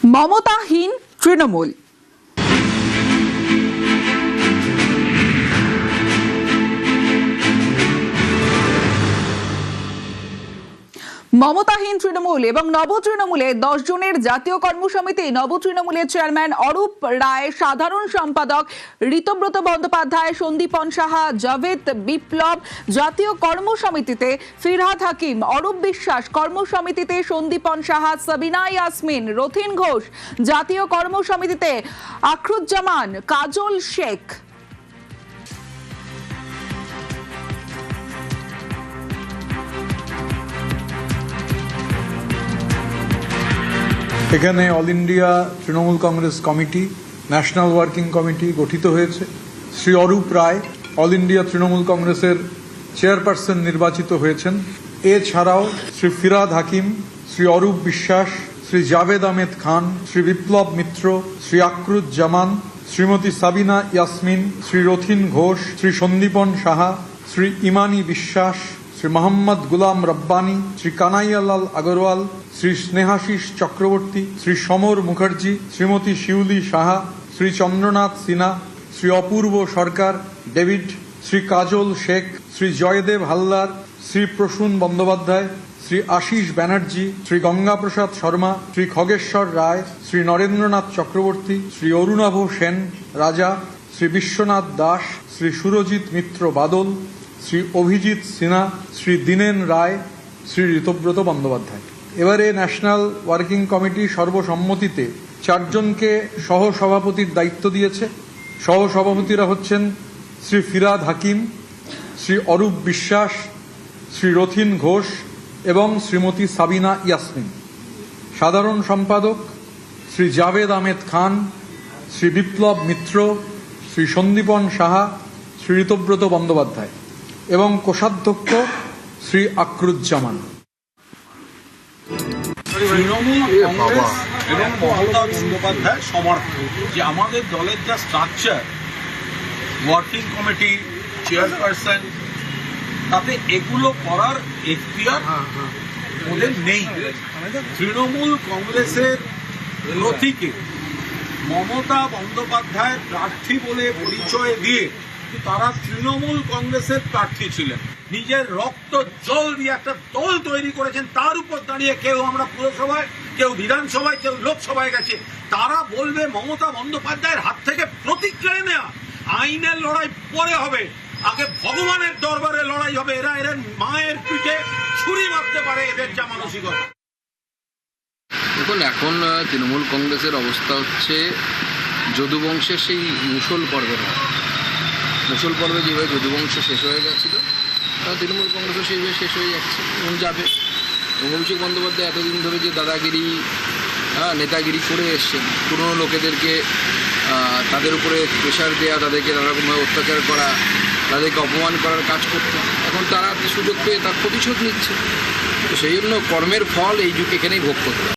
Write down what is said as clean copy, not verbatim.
মমতাহীন তৃণমূল। মমতাহীন তৃণমূল এবং নব তৃণমূলে 10 জনের জাতীয় কর্মসমিতি। নব তৃণমূলের চেয়ারম্যান অরূপ রায়, সাধারণ সম্পাদক ঋতব্রত বন্দ্যোপাধ্যায়, সন্দীপন সাহা, জাভেদ বিপ্লব। জাতীয় কর্মসমিতিতে ফিরহাদ হাকিম, অরূপ বিশ্বাস। কর্মসমিতিতে সন্দীপন সাহা, সাবিনা ইয়াসমিন, রথিন ঘোষ। জাতীয় কর্মসমিতিতে আখরুজ্জামান, কাজল শেখ। এখানে all India Trinamool Congress committee, national working committee গঠিত হয়েছে। শ্রী অরূপ রায় অল ইন্ডিয়া তৃণমূল কংগ্রেসের চেয়ারপারসন নির্বাচিত হয়েছেন। এছাড়াও শ্রী ফিরহাদ হাকিম, শ্রী অরূপ বিশ্বাস, শ্রী জাভেদ আহমেদ খান, শ্রী বিপ্লব মিত্র, শ্রী আখরুজ্জামান, শ্রীমতী সাবিনা ইয়াসমিন, শ্রী রথিন ঘোষ, শ্রী সন্দীপন সাহা, শ্রী ইমানি বিশ্বাস, শ্রী মোহাম্মদ গুলাম রব্বানী, শ্রী কানাইয়ালাল আগরওয়াল, শ্রী স্নেহাশিস চক্রবর্তী, শ্রী সমর মুখার্জি, শ্রীমতী শিউলি সাহা, শ্রী চন্দ্রনাথ সিনহা, শ্রী অপূর্ব সরকার ডেভিড, শ্রী কাজল শেখ, শ্রী জয়দেব হালদার, শ্রী প্রসূন বন্দ্যোপাধ্যায়, শ্রী আশিস ব্যানার্জি, শ্রী গঙ্গাপ্রসাদ শর্মা, শ্রী খগেশ্বর রায়, শ্রী নরেন্দ্রনাথ চক্রবর্তী, শ্রী অরুণাভ সেন রাজা, শ্রী বিশ্বনাথ দাস, শ্রী সুরজিৎ মিত্র বাদল, শ্রী অভিজিৎ সিনহা, শ্রী দীনেন রায়, শ্রী ঋতব্রত বন্দ্যোপাধ্যায়। এবারে ন্যাশনাল ওয়ার্কিং কমিটি সর্বসম্মতিতে 4 জনকে সহসভাপতির দায়িত্ব দিয়েছে। সহসভাপতিরা হচ্ছেন শ্রী ফিরহাদ হাকিম, শ্রী অরূপ বিশ্বাস, শ্রী রথিন ঘোষ এবং শ্রীমতী সাবিনা ইয়াসমিন। সাধারণ সম্পাদক শ্রী জাভেদ আহমেদ খান, শ্রী বিপ্লব মিত্র, শ্রী সন্দীপন সাহা, শ্রী ঋতব্রত বন্দ্যোপাধ্যায় এবং কোষাধ্যক্ষ শ্রী আখরুজ্জামান। তৃণমূল কংগ্রেস এবং মমতা বন্দ্যোপাধ্যায় সমর্থক যে আমাদের দলের যা স্ট্রাকচার, ওয়ার্কিং কমিটি, চেয়ারপারসন, তাতে এগুলো করার এখতিয়ার ওদের নেই। তৃণমূল কংগ্রেসের প্রতীকে মমতা বন্দ্যোপাধ্যায় প্রার্থী বলে পরিচয় দিয়ে তারা তৃণমূল কংগ্রেসের প্রার্থী ছিলেন, নিজের রক্ত জল দিয়ে একটা দল তৈরি করেছেন। তার উপর দাঁড়িয়ে কেউ আমরা পুরসভায়, কেউ বিধানসভায়, কেউ লোকসভায় গেছে, তারা বলবে মমতা বন্দ্যোপাধ্যায়ের হাত থেকে প্রতিক্রিয়া নেওয়া। আইনের লড়াই পরে হবে, আগে ভগবানের দরবারে লড়াই হবে। এরা মায়ের পিঠে ছুরি মারতে পারে, এদের যা মানসিকতা। দেখুন, এখন তৃণমূল কংগ্রেসের অবস্থা হচ্ছে যদুবংশের সেই মুসল পর্বের মতো। মুসল পর্বে যেভাবে যদুবংশ শেষ হয়ে গেছিল, তৃণমূল কংগ্রেসও সেইভাবে শেষ হয়ে যাচ্ছে এবং যাবে। অভিষেক বন্দ্যোপাধ্যায় এতদিন ধরে যে দাদাগিরি, নেতাগিরি করে এসছেন, পুরনো লোকেদেরকে তাদের উপরে প্রেশার দেওয়া, তাদেরকে নানারকমভাবে অত্যাচার করা, তাদেরকে অপমান করার কাজ করতেন, এখন তারা সুযোগ পেয়ে তার প্রতিশোধ নিচ্ছে। তো সেই জন্য কর্মের ফল এই যুগে এখানেই ভোগ করতে হবে।